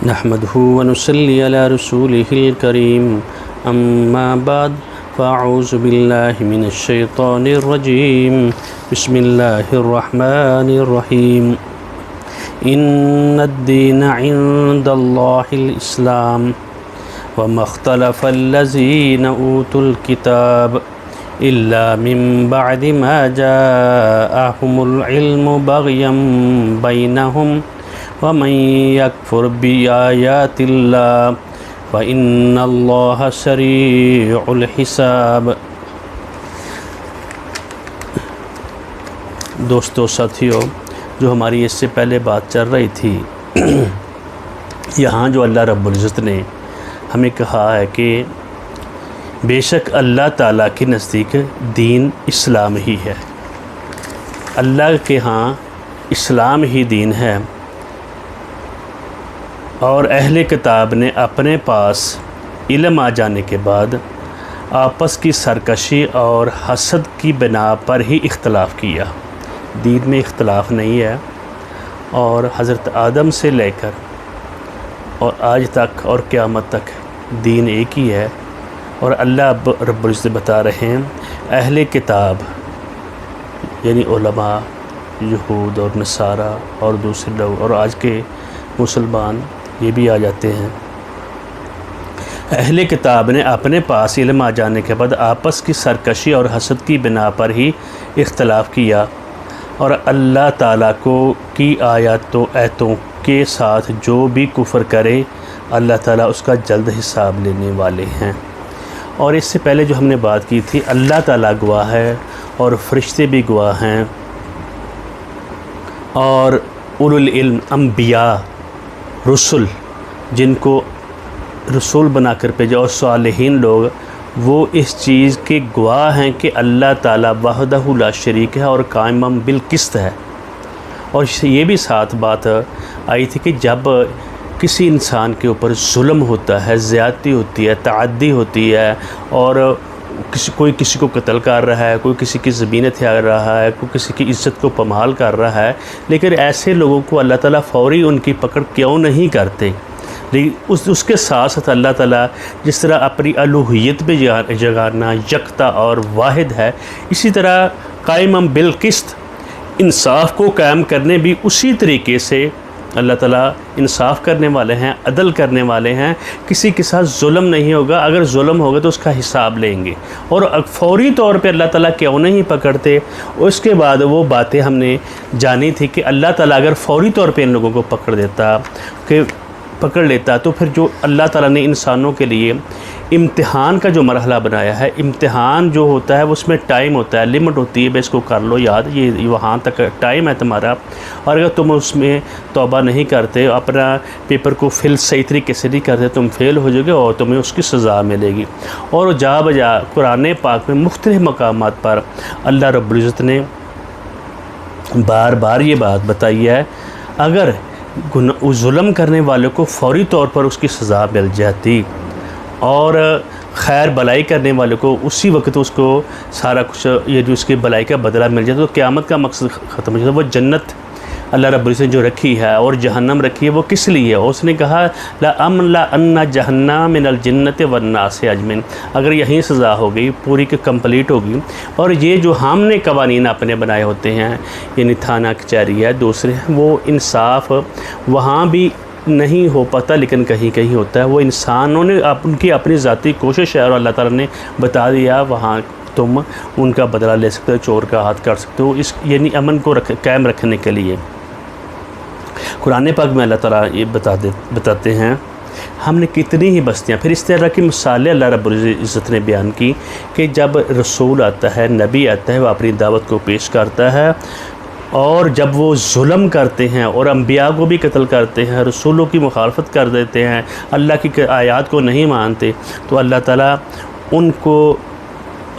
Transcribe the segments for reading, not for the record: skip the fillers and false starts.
نحمده ونصلي على رسوله الكريم اما بعد فاعوذ بالله من الشيطان الرجيم بسم الله الرحمن الرحيم ان الدين عند الله الاسلام وما اختلف الذين اوتوا الكتاب الا من بعد ما جاءهم العلم بغيا بينهم ومن يكفر بآيات الله فإن الله سريع الحساب۔ دوستو ساتھیو، جو ہماری اس سے پہلے بات چل رہی تھی، یہاں جو اللہ رب العزت نے ہمیں کہا ہے کہ بے شک اللہ تعالیٰ کے نزدیک دین اسلام ہی ہے، اللہ کے ہاں اسلام ہی دین ہے، اور اہل کتاب نے اپنے پاس علم آ جانے کے بعد آپس کی سرکشی اور حسد کی بنا پر ہی اختلاف کیا۔ دین میں اختلاف نہیں ہے، اور حضرت آدم سے لے کر اور آج تک اور قیامت تک دین ایک ہی ہے۔ اور اللہ رب العزت بتا رہے ہیں اہل کتاب یعنی علماء، یہود اور نصارہ اور دوسرے لوگ، اور آج کے مسلمان یہ بھی آ جاتے ہیں، اہل کتاب نے اپنے پاس علم آ جانے کے بعد آپس کی سرکشی اور حسد کی بنا پر ہی اختلاف کیا، اور اللہ تعالیٰ کی آیتوں کے ساتھ جو بھی کفر کرے اللہ تعالیٰ اس کا جلد حساب لینے والے ہیں۔ اور اس سے پہلے جو ہم نے بات کی تھی، اللہ تعالیٰ گواہ ہے اور فرشتے بھی گواہ ہیں، اور اولو العلم انبیاء، رسول جن کو رسول بنا کر بھیجا، اور صالحین لوگ، وہ اس چیز کے گواہ ہیں کہ اللہ تعالیٰ وحدہ لا شریک ہے اور قائم بالقسط ہے۔ اور یہ بھی ساتھ بات آئی تھی کہ جب کسی انسان کے اوپر ظلم ہوتا ہے، زیادتی ہوتی ہے، تعدی ہوتی ہے، اور کوئی کسی کو قتل کر رہا ہے، کوئی کسی کی زمین ہتھیار رہا ہے، کوئی کسی کی عزت کو پامال کر رہا ہے، لیکن ایسے لوگوں کو اللہ تعالیٰ فوری ان کی پکڑ کیوں نہیں کرتے؟ لیکن اس کے ساتھ ساتھ اللہ تعالیٰ جس طرح اپنی الوہیت پہ جگانا یکتا اور واحد ہے، اسی طرح قائم بالقسط انصاف کو قائم کرنے بھی اسی طریقے سے اللہ تعالیٰ انصاف کرنے والے ہیں، عدل کرنے والے ہیں، کسی کے ساتھ ظلم نہیں ہوگا، اگر ظلم ہوگا تو اس کا حساب لیں گے، اور فوری طور پہ اللہ تعالیٰ کیوں نہیں پکڑتے؟ اس کے بعد وہ باتیں ہم نے جانی تھی کہ اللہ تعالیٰ اگر فوری طور پہ ان لوگوں کو پکڑ لیتا تو پھر جو اللہ تعالیٰ نے انسانوں کے لیے امتحان کا جو مرحلہ بنایا ہے، امتحان جو ہوتا ہے اس میں ٹائم ہوتا ہے، لمٹ ہوتی ہے، بس کو کر لو یاد، یہ وہاں تک ٹائم ہے تمہارا، اور اگر تم اس میں توبہ نہیں کرتے، اپنا پیپر کو فل صحیح طریقے سے نہیں کرتے، تم فیل ہو جاؤ گے اور تمہیں اس کی سزا ملے گی۔ اور جا بجا قرآن پاک میں مختلف مقامات پر اللہ رب العزت نے بار بار یہ بات بتائی ہے، اگر ظلم کرنے والے کو فوری طور پر اس کی سزا مل جاتی، اور خیر بلائی کرنے والے کو اسی وقت اس کو سارا کچھ یہ جو اس کی بلائی کا بدلہ مل جاتا، تو قیامت کا مقصد ختم ہو جاتا۔ وہ جنت اللہ رب العزت نے جو رکھی ہے اور جہنم رکھی ہے وہ کس لیے ہے؟ اس نے کہا لَأَمْلَأَنَّ جَهَنَّمَ مِنَ الْجِنَّةِ وَالنَّاسِ أَجْمَعِينَ، اگر یہیں سزا ہو گئی پوری کی کمپلیٹ ہوگی، اور یہ جو ہم نے قوانین اپنے بنائے ہوتے ہیں، یعنی تھانہ کچہری ہے، دوسرے وہ انصاف وہاں بھی نہیں ہو پاتا، لیکن کہیں کہیں ہوتا ہے، وہ انسانوں نے ان کی اپنی ذاتی کوشش ہے، اور اللہ تعالیٰ نے بتا دیا وہاں تم ان کا بدلہ لے سکتے ہو، چور کا ہاتھ کر سکتے ہو، اس یعنی امن کو قائم رکھنے کے لیے۔ قرآن پاک میں اللہ تعالیٰ یہ بتاتے ہیں، ہم نے کتنی ہی بستیاں، پھر اس طرح کی مثالیں اللہ رب العزت نے بیان کی کہ جب رسول آتا ہے، نبی آتا ہے، وہ اپنی دعوت کو پیش کرتا ہے، اور جب وہ ظلم کرتے ہیں اور انبیاء کو بھی قتل کرتے ہیں، رسولوں کی مخالفت کر دیتے ہیں، اللہ کی آیات کو نہیں مانتے، تو اللہ تعالیٰ ان کو،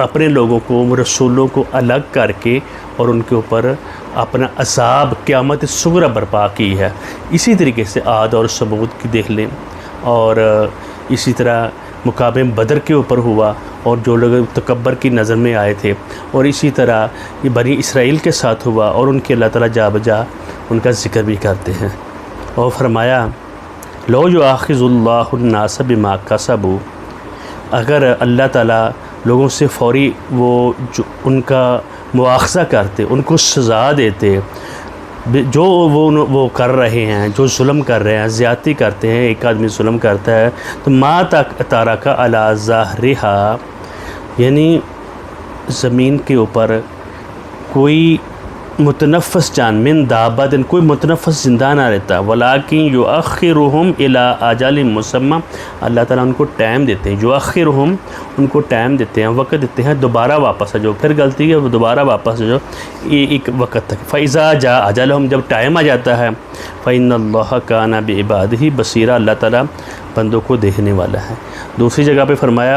اپنے لوگوں کو، رسولوں کو الگ کر کے اور ان کے اوپر اپنا عذاب قیامت صغری برپا کی ہے۔ اسی طریقے سے عاد اور ثمود کی دیکھ لیں، اور اسی طرح مقابلہ بدر کے اوپر ہوا، اور جو لوگ تکبر کی نظر میں آئے تھے، اور اسی طرح یہ بنی اسرائیل کے ساتھ ہوا، اور ان کے اللہ تعالیٰ جا بجا ان کا ذکر بھی کرتے ہیں، اور فرمایا لو یؤاخذ اللہ الناس بما کسبوا، اگر اللہ تعالیٰ لوگوں سے فوری وہ جو ان کا مواخذہ کرتے، ان کو سزا دیتے جو وہ کر رہے ہیں، جو ظلم کر رہے ہیں، زیادتی کرتے ہیں، ایک آدمی ظلم کرتا ہے تو ما ترک علی ظہرہا، یعنی زمین کے اوپر کوئی متنفس جان من دابت، کوئی متنفس زندہ نہ رہتا، ولیکن یؤخرہم الی اجل مسمی، اللہ تعالیٰ ان کو ٹائم دیتے ہیں، یؤخرہم ان کو ٹائم دیتے ہیں، وقت دیتے ہیں، دوبارہ واپس جو پھر غلطی ہے وہ دوبارہ واپس جو ایک وقت تک، فاذا جاء اجلہم، جب ٹائم آ جاتا ہے، فإن اللہ کان بعبادہ بصیرا، اللہ تعالیٰ بندوں کو دیکھنے والا ہے۔ دوسری جگہ پہ فرمایا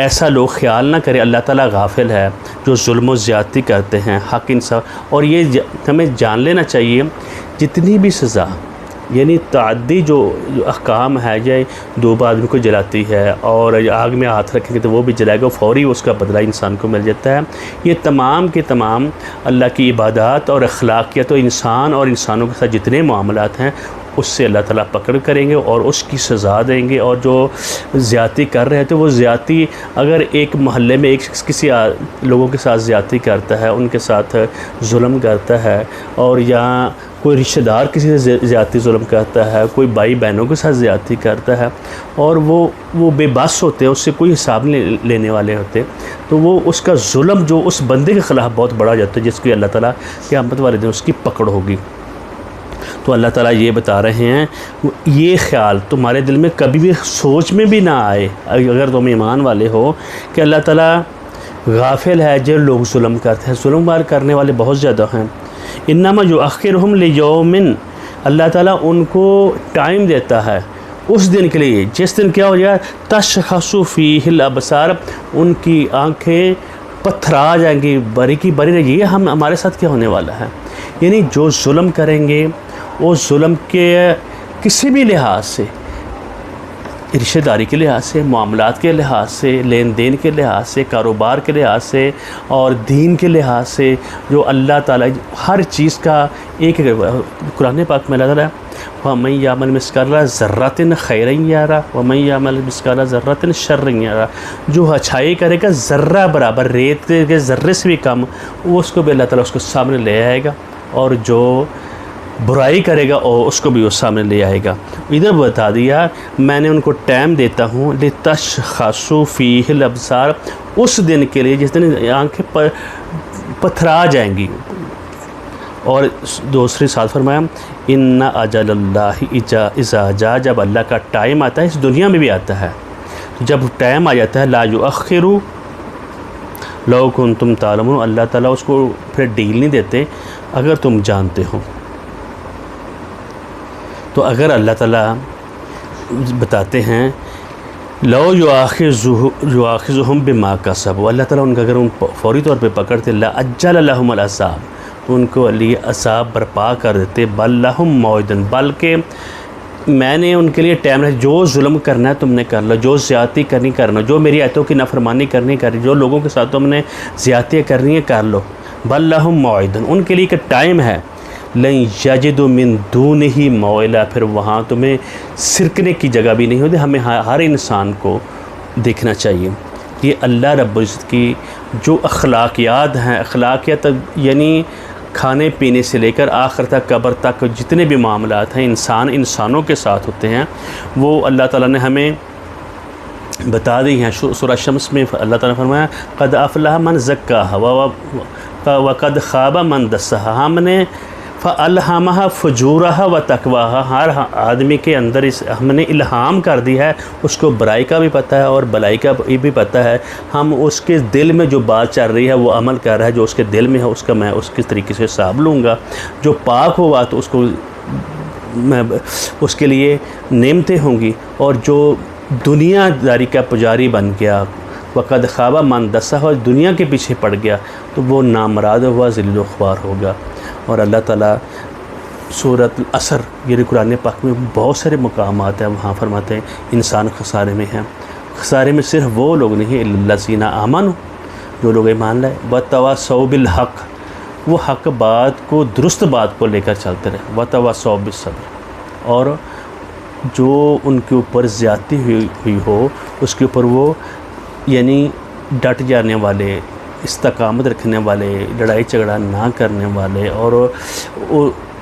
ایسا لوگ خیال نہ کرے اللہ تعالیٰ غافل ہے جو ظلم و زیادتی کرتے ہیں، حق انصاف، اور یہ ہمیں جان لینا چاہیے جتنی بھی سزا، یعنی تعدی جو احکام ہے، یا دو آدمی کو جلاتی ہے اور آگ میں ہاتھ رکھیں گے تو وہ بھی جلائے گا، فوری اس کا بدلہ انسان کو مل جاتا ہے، یہ تمام کے تمام اللہ کی عبادات اور اخلاقیات، اور انسان اور انسانوں کے ساتھ جتنے معاملات ہیں اس سے اللہ تعالیٰ پکڑ کریں گے اور اس کی سزا دیں گے۔ اور جو زیادتی کر رہے تھے وہ زیادتی، اگر ایک محلے میں ایک شخص کسی لوگوں کے ساتھ زیادتی کرتا ہے، ان کے ساتھ ظلم کرتا ہے، اور یا کوئی رشتہ دار کسی سے زیادتی ظلم کرتا ہے، کوئی بھائی بہنوں کے ساتھ زیادتی کرتا ہے، اور وہ بے بس ہوتے ہیں، اس سے کوئی حساب نہیں لینے والے ہوتے، تو وہ اس کا ظلم جو اس بندے کے خلاف بہت بڑا جاتا ہے، جس کی اللہ تعالیٰ قیامت والے دن اس کی پکڑ ہوگی۔ تو اللہ تعالیٰ یہ بتا رہے ہیں یہ خیال تمہارے دل میں کبھی بھی سوچ میں بھی نہ آئے، اگر تم ایمان والے ہو، کہ اللہ تعالیٰ غافل ہے جو لوگ ظلم کرتے ہیں، ظلم بار کرنے والے بہت زیادہ ہیں۔ انما یؤخرہم لیوم، اللہ تعالیٰ ان کو ٹائم دیتا ہے اس دن کے لیے جس دن کیا ہو جائے، تشخص فیہ الابصار، ان کی آنکھیں پتھرا جائیں گی، بری کی بری رہے گی، یہ ہمارے ساتھ کیا ہونے والا ہے۔ یعنی جو ظلم کریں گے وہ ظلم کے کسی بھی لحاظ سے، رشتہ داری کے لحاظ سے، معاملات کے لحاظ سے، لین دین کے لحاظ سے، کاروبار کے لحاظ سے، اور دین کے لحاظ سے، جو اللہ تعالیٰ ہر چیز کا ایک قرآن پاک میں اللہ تعالیٰ وَمَن يَعْمَلْ مِثْقَالَ ذَرَّةٍ خَيْرًا يَرَهُ وَمَن يَعْمَلْ مِثْقَالَ ذَرَّةٍ شَرًّا يَرَهُ، جو اچھائی کرے گا ذرہ برابر، ریت کے ذرے سے بھی کم، وہ اس کو بھی اللہ تعالیٰ اس کو سامنے لے آئے گا، اور جو برائی کرے گا اور اس کو بھی وہ سامنے لے آئے گا۔ ادھر بتا دیا میں نے ان کو ٹائم دیتا ہوں لِتَشْخَصُ فِيهِ الْأَبْصَارَ، اس دن کے لیے جس دن آنکھیں پتھرا جائیں گی۔ اور دوسری ساتھ فرمایا ان اجل اللہ اذا جاء، جب اللہ کا ٹائم آتا ہے، اس دنیا میں بھی آتا ہے، جب ٹائم آ جاتا ہے، لا یؤخر لو کنتم تعلمون، اللہ تعالیٰ اس کو پھر ڈیل نہیں دیتے اگر تم جانتے ہو۔ تو اگر اللہ تعالیٰ بتاتے ہیں لو یؤاخذہم بما کسبوا، اللہ تعالیٰ ان کا اگر ان فوری طور پہ پکڑتے، لعجل لہم العذاب، تو ان کو لیے عذاب برپا کر دیتے، بل لہم موعد، بلکہ میں نے ان کے لیے ٹائم رکھا، جو ظلم کرنا ہے تم نے کر لو، جو زیادتی کرنی کرنا، جو میری آیتوں کی نافرمانی کرنی کر، جو لوگوں کے ساتھ تم نے زیادتیاں کرنی ہے کر لو، بل لہم موعد، ان کے لیے ایک ٹائم ہے، لن یجدوا من دونہ موئلا، پھر وہاں تمہیں سرکنے کی جگہ بھی نہیں ہوتی۔ ہمیں ہر انسان کو دیکھنا چاہیے یہ اللہ رب العزت کی جو اخلاقیات ہیں، اخلاقیات یعنی کھانے پینے سے لے کر آخر تک، قبر تک، جتنے بھی معاملات ہیں انسانوں کے ساتھ ہوتے ہیں، وہ اللہ تعالیٰ نے ہمیں بتا دی ہیں۔ سورہ شمس میں اللہ تعالیٰ نے فرمایا قد افلح من زکاها وقد خاب من دساها، ہم نے فَأَلْهَمَهَا فُجُورَهَا وَتَقْوَاهَا، ہر آدمی کے اندر ہم نے الہام کر دی ہے، اس کو برائی کا بھی پتہ ہے اور بلائی کا بھی پتہ ہے، ہم اس کے دل میں جو بات چل رہی ہے وہ عمل کر رہا ہے، جو اس کے دل میں ہے اس کا میں اس کے طریقے سے حساب لوں گا، جو پاک ہوا تو اس کو میں اس کے لیے نعمتیں ہوں گی، اور جو دنیا داری کا پجاری بن گیا، وقد خواب من دسہ، دنیا کے پیچھے پڑ گیا، تو وہ نامراد ہوا، ذلیل و خوار ہوگا۔ اور اللہ تعالیٰ سورۃ العصر یہ قرآن پاک میں بہت سارے مقامات ہیں، وہاں فرماتے ہیں انسان خسارے میں ہیں، خسارے میں صرف وہ لوگ نہیں ہیں الذین آمنوا، جو لوگ ایمان لائے، وتواصوا بالحق، وہ حق بات کو، درست بات کو لے کر چلتے رہے، وتواصوا بالصبر، اور جو ان کے اوپر زیادتی ہوئی ہو اس کے اوپر وہ یعنی ڈٹ جانے والے، استقامت رکھنے والے، لڑائی جھگڑا نہ کرنے والے، اور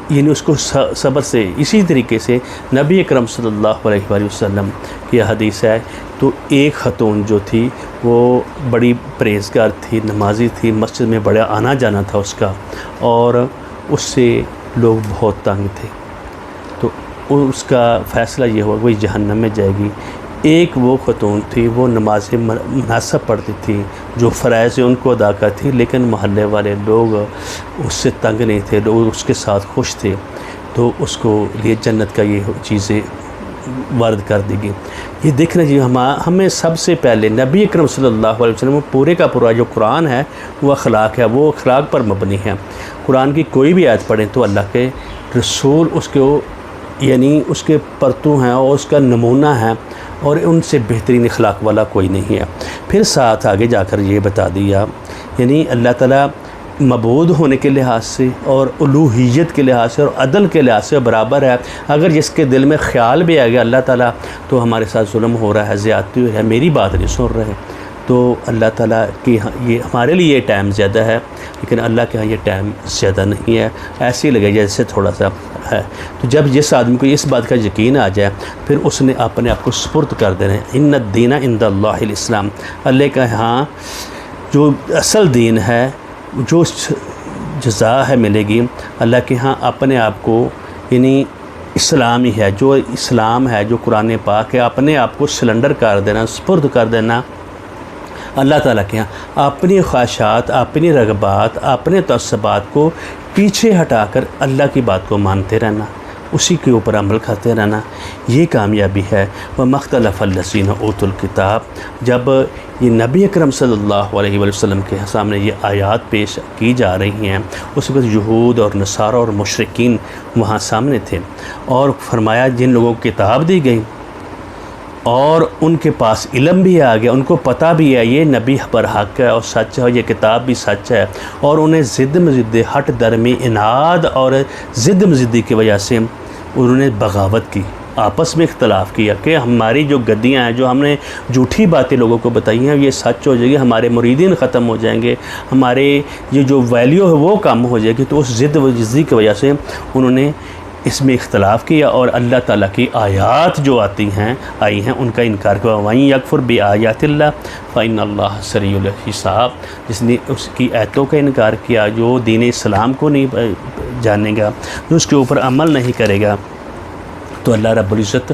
یعنی اس کو صبر سے. اسی طریقے سے نبی اکرم صلی اللہ علیہ وآلہ وسلم کی حدیث ہے، تو ایک خاتون جو تھی وہ بڑی پرہیزگار تھی، نمازی تھی، مسجد میں بڑا آنا جانا تھا اس کا، اور اس سے لوگ بہت تنگ تھے. تو اس کا فیصلہ یہ ہوا وہ جہنم میں جائے گی. ایک وہ خاتون تھی وہ نماز مناسب پڑھتی تھی، جو فرائض ان کو ادا کرتی تھی، لیکن محلے والے لوگ اس سے تنگ نہیں تھے، لوگ اس کے ساتھ خوش تھے، تو اس کو لیے جنت کا یہ چیزیں وارد کر دی گئی. یہ دیکھنا جی ہمیں سب سے پہلے نبی اکرم صلی اللہ علیہ وسلم پورے کا پورا جو قرآن ہے وہ اخلاق ہے، وہ اخلاق پر مبنی ہے. قرآن کی کوئی بھی آیت پڑھیں تو اللہ کے رسول اس کو یعنی اس کے پرتو ہیں اور اس کا نمونہ ہے، اور ان سے بہترین اخلاق والا کوئی نہیں ہے. پھر ساتھ آگے جا کر یہ بتا دیا یعنی اللہ تعالیٰ معبود ہونے کے لحاظ سے اور الوہیت کے لحاظ سے اور عدل کے لحاظ سے برابر ہے. اگر جس کے دل میں خیال بھی آ گیا اللہ تعالیٰ تو ہمارے ساتھ ظلم ہو رہا ہے، زیادتی ہو رہی ہے، میری بات نہیں سن رہے، تو اللہ تعالیٰ کی یہ ہمارے لیے یہ ٹائم زیادہ ہے، لیکن اللہ کے ہاں یہ ٹائم زیادہ نہیں ہے. ایسے ہی لگے جیسے تھوڑا سا ہے. تو جب جس آدمی کو اس بات کا یقین آ جائے پھر اس نے اپنے آپ کو سپرد کر دینا ہے. ان الدین عند اللہ الاسلام، اللہ کے ہاں جو اصل دین ہے، جو جزا ہے ملے گی اللہ کے ہاں اپنے آپ کو یعنی اسلام ہی ہے، جو اسلام ہے، جو قرآن پاک ہے، اپنے آپ کو سلنڈر کر دینا، سپرد کر دینا اللہ تعالیٰ کے ہاں. اپنی خواہشات، اپنی رغبات، اپنے تعصبات کو پیچھے ہٹا کر اللہ کی بات کو مانتے رہنا، اسی کے اوپر عمل کرتے رہنا، یہ کامیابی ہے. وَمَخْتَلَفَ الَّذِينَ أُوتُوا الْكِتَابَ، جب یہ نبی اکرم صلی اللہ علیہ وآلہ وسلم کے سامنے یہ آیات پیش کی جا رہی ہیں، اس وقت یہود اور نصارہ اور مشرکین وہاں سامنے تھے، اور فرمایا جن لوگوں کو کتاب دی گئی اور ان کے پاس علم بھی آ گیا، ان کو پتہ بھی ہے یہ نبی پر حق ہے اور سچ ہے، اور یہ کتاب بھی سچ ہے، اور انہیں ضد مضد ہٹ درمی اناد اور ضد مضدی کی وجہ سے انہوں نے بغاوت کی، آپس میں اختلاف کیا کہ ہماری جو گدیاں ہیں، جو ہم نے جھوٹی باتیں لوگوں کو بتائی ہیں، یہ سچ ہو جائے گی، ہمارے مریدین ختم ہو جائیں گے، ہمارے یہ جو ویلیو ہے وہ کم ہو جائے گی. تو اس ضد و جزی کی وجہ سے انہوں نے اس میں اختلاف کیا، اور اللہ تعالیٰ کی آیات جو آئی ہیں ان کا انکار کیا. وَإِن يَكْفُرْ بِآيَاتِ اللَّهِ فَإِنَّ اللَّهَ سَرِيعُ الْحِسَابِ، جس نے اس کی آیتوں کا انکار کیا، جو دین اسلام کو نہیں جانے گا، جو اس کے اوپر عمل نہیں کرے گا، تو اللہ رب العزت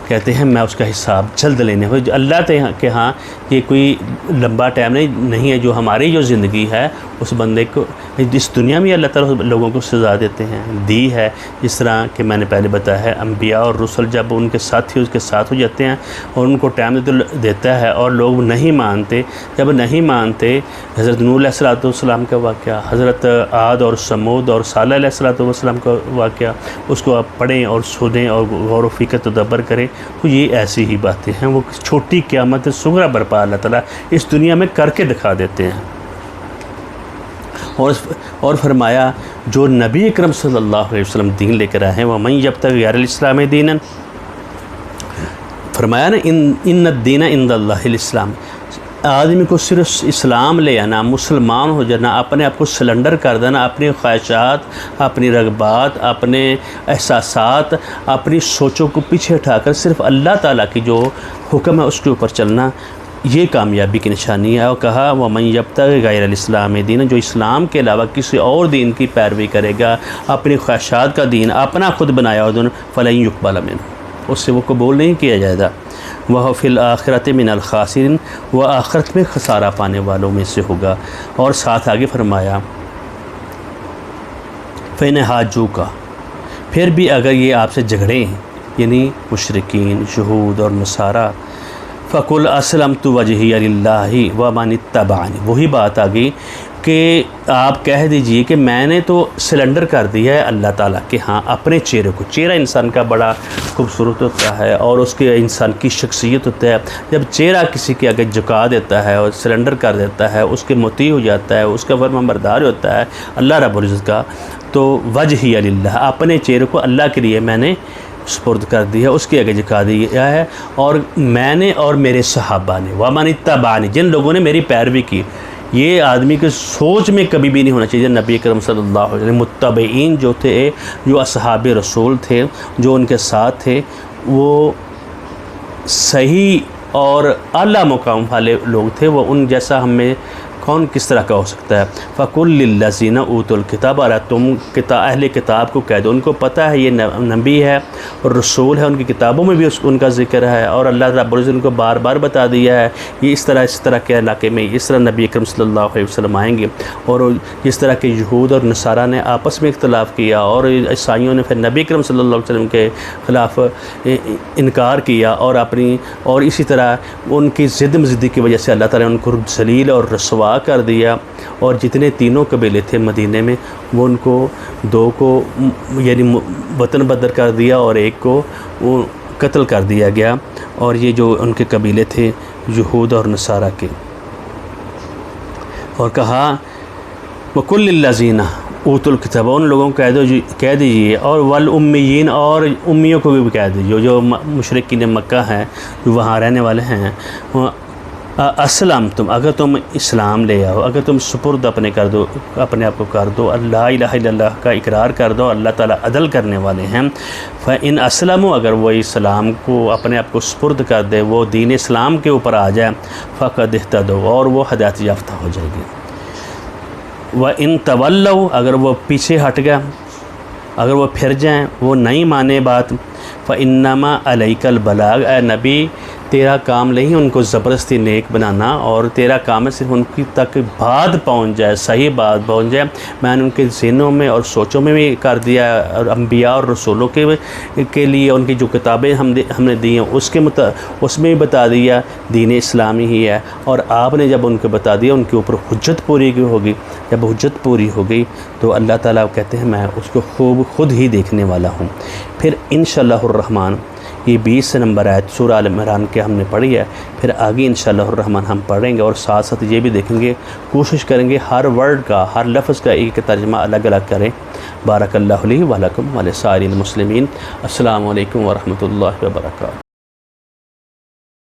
کہتے ہیں میں اس کا حساب جلد لینے ہو. اللہ کے ہاں یہ کوئی لمبا ٹائم نہیں ہے. جو ہماری جو زندگی ہے اس بندے کو اس دنیا میں اللہ تعالیٰ لوگوں کو سزا دیتے ہیں، دی ہے. جس طرح کہ میں نے پہلے بتایا ہے انبیاء اور رسل جب ان کے ساتھی اس کے ساتھ ہو جاتے ہیں اور ان کو ٹائم دیتا ہے اور لوگ نہیں مانتے، جب نہیں مانتے حضرت نوح علیہ الصلوۃ والسلام کا واقعہ، حضرت عاد اور سمود اور صالح علیہ الصلوۃ والسلام کا واقعہ، اس کو آپ پڑھیں اور سنیں اور غور و فکر تدبر کریں تو یہ ایسی ہی باتیں ہیں. وہ چھوٹی قیامت صغریٰ برپا اللہ تعالیٰ اس دنیا میں کر کے دکھا دیتے ہیں. اور فرمایا جو نبی اکرم صلی اللہ علیہ وسلم دین لے کر آئے ہیں وَمَن يَبْتَغِ غَيْرَ الْإِسْلَامِ دِينًا، فرمایا نا ان الدین عند اللہ الاسلام، آدمی کو صرف اسلام لے آنا، مسلمان ہو جانا، اپنے آپ کو سلنڈر کر دینا، اپنی خواہشات، اپنی رغبات، اپنے احساسات، اپنی سوچوں کو پیچھے ہٹا کر صرف اللہ تعالیٰ کی جو حکم ہے اس کے اوپر چلنا، یہ کامیابی کی نشانی ہے. اور کہا وَمَن يَبْتَغِ غَيْرَ الْإِسْلَامِ دِينًا، جو اسلام کے علاوہ کسی اور دین کی پیروی کرے گا، اپنی خواہشات کا دین اپنا خود بنایا ہو دون فَلَن يُقْبَلَ مِنْهُ، اس سے وہ قبول نہیں کیا جائے گا. وہ فی الآخرۃ من الخاسرین، وہ آخرت میں خسارہ پانے والوں میں سے ہوگا. اور ساتھ آگے فرمایا فَإِنْ حَاجُّوكَ، پھر بھی اگر یہ آپ سے جھگڑیں یعنی مشرکین، یہود اور نصارہ، فَقُلْ أَسْلَمْتُ وَجْهِيَ لِلَّهِ وَمَنِ اتَّبَعَنِي، وہی بات آ گئی کہ آپ کہہ دیجئے کہ میں نے تو سلنڈر کر دیا ہے اللہ تعالیٰ کے ہاں اپنے چہرے کو. چہرہ انسان کا بڑا خوبصورت ہوتا ہے اور اس کے انسان کی شخصیت ہوتا ہے. جب چہرہ کسی کے آگے جھکا دیتا ہے اور سلنڈر کر دیتا ہے، اس کے مطیع ہو جاتا ہے، اس کا فرمان بردار ہوتا ہے اللہ رب العزت کا، تو وجہی للہ، اپنے چہرے کو اللہ کے لیے میں نے سپرد کر دیا، اس کے آگے جھکا دیا ہے، اور میں نے اور میرے صحابہ نے، وَمَنِ اتَّبَعَنِی، جن لوگوں نے میری پیروی کی۔ یہ آدمی کے سوچ میں کبھی بھی نہیں ہونا چاہیے۔ نبی کرم صلی اللہ علیہ وسلم متبعین جو تھے، جو اصحاب رسول تھے، جو ان کے ساتھ تھے، وہ صحیح اور اعلیٰ مقام والے لوگ تھے۔ وہ ان جیسا ہم میں کون کس طرح کا ہو سکتا ہے؟ فَقُلْ لِلَّذِينَ أُوتُوا الْكِتَابَ، اور تم اہل کتاب کو کہہ دو، ان کو پتہ ہے یہ نبی ہے اور رسول ہے، ان کی کتابوں میں بھی ان کا ذکر ہے، اور اللہ رب العزت ان کو بار بار بتا دیا ہے یہ اس طرح کے علاقے میں اس طرح نبی اکرم صلی اللہ علیہ وسلم آئیں گے۔ اور جس طرح کے یہود اور نصارہ نے آپس میں اختلاف کیا، اور عیسائیوں نے پھر نبی اکرم صلی اللہ علیہ وسلم کے خلاف انکار کیا، اور اسی طرح ان کی ضد مزدی کی وجہ سے اللہ تعالیٰ نے ان کو ذلیل اور رسوا کر دیا، اور جتنے تینوں قبیلے تھے مدینے میں، وہ ان کو دو کو یعنی وطن بدر کر دیا، اور ایک کو وہ قتل کر دیا گیا۔ اور یہ جو ان کے قبیلے تھے یہود اور نصارہ کے، اور کہا وَقُلْ لِلَّذِينَ أُوتُوا الْكِتَابَ، ان لوگوں کو کہہ دیجیے، اور وَالْأُمِّيِّينَ، اور امیوں کو بھی کہہ دیجیے، جو مشرکین مکہ ہیں، جو وہاں رہنے والے ہیں، اسلم تم، اگر تم اسلام لے آؤ، اگر تم سپرد اپنے آپ کو کر دو، اللہ الہ الا اللہ کا اقرار کر دو، اللہ تعالیٰ عدل کرنے والے ہیں، فَإِنْ أَسْلَمُوا، اگر وہ اسلام کو اپنے آپ کو سپرد کر دے، وہ دین اسلام کے اوپر آ جائے، فَقَدْ اهْتَدَوْا، اور وہ ہدایت یافتہ ہو جائے گی۔ وَإِنْ تَوَلَّوْا، اگر وہ پیچھے ہٹ گیا، اگر وہ پھر جائیں، وہ نہیں مانے بات، فَإِنَّمَا عَلَيْكَ الْبَلَاغُ، اے نبی تیرا کام نہیں ان کو زبردستی نیک بنانا، اور تیرا کام ہے صرف ان کی تک بات پہنچ جائے، صحیح بات پہنچ جائے۔ میں نے ان کے ذہنوں میں اور سوچوں میں بھی کر دیا، اور انبیاء اور رسولوں کے لیے ان کی جو کتابیں ہم نے دی ہیں اس میں بھی بتا دیا دین اسلامی ہی ہے، اور آپ نے جب ان کو بتا دیا، ان کے اوپر حجت پوری ہوگی، جب حجت پوری ہو گئی تو اللہ تعالیٰ کہتے ہیں میں اس کو خود ہی دیکھنے والا ہوں۔ پھر انشاءاللہ الرحمن یہ 20 نمبر آیت سورہ آل عمران کے ہم نے پڑھی ہے، پھر آگے انشاءاللہ الرحمن ہم پڑھیں گے، اور ساتھ ساتھ یہ بھی دیکھیں گے، کوشش کریں گے ہر ورڈ کا، ہر لفظ کا ایک ترجمہ الگ الگ کریں۔ بارک اللہ لی و لکم و لسائر المسلمین۔ السلام علیکم ورحمۃ اللہ وبرکاتہ۔